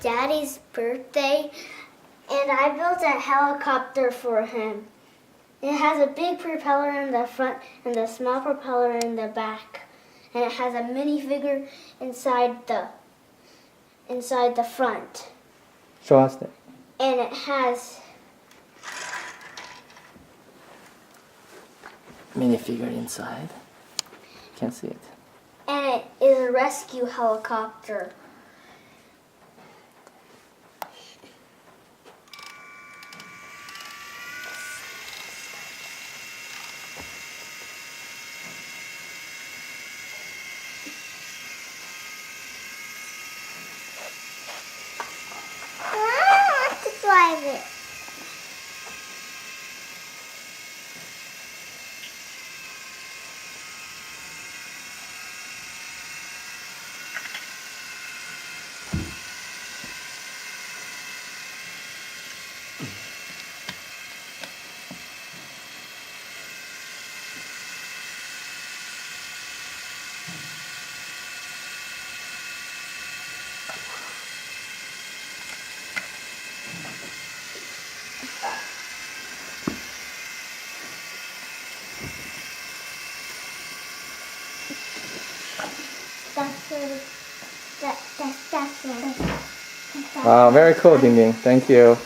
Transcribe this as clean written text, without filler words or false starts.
Daddy's birthday, and I built a helicopter for him. It has a big propeller in the front and a small propeller in the back, and it has a minifigure inside the front. Show us that. And it has Minifigure inside. Can't see it. and it is a rescue helicopter. I want to drive it. Wow, very cool, Ding Ding. Thank you.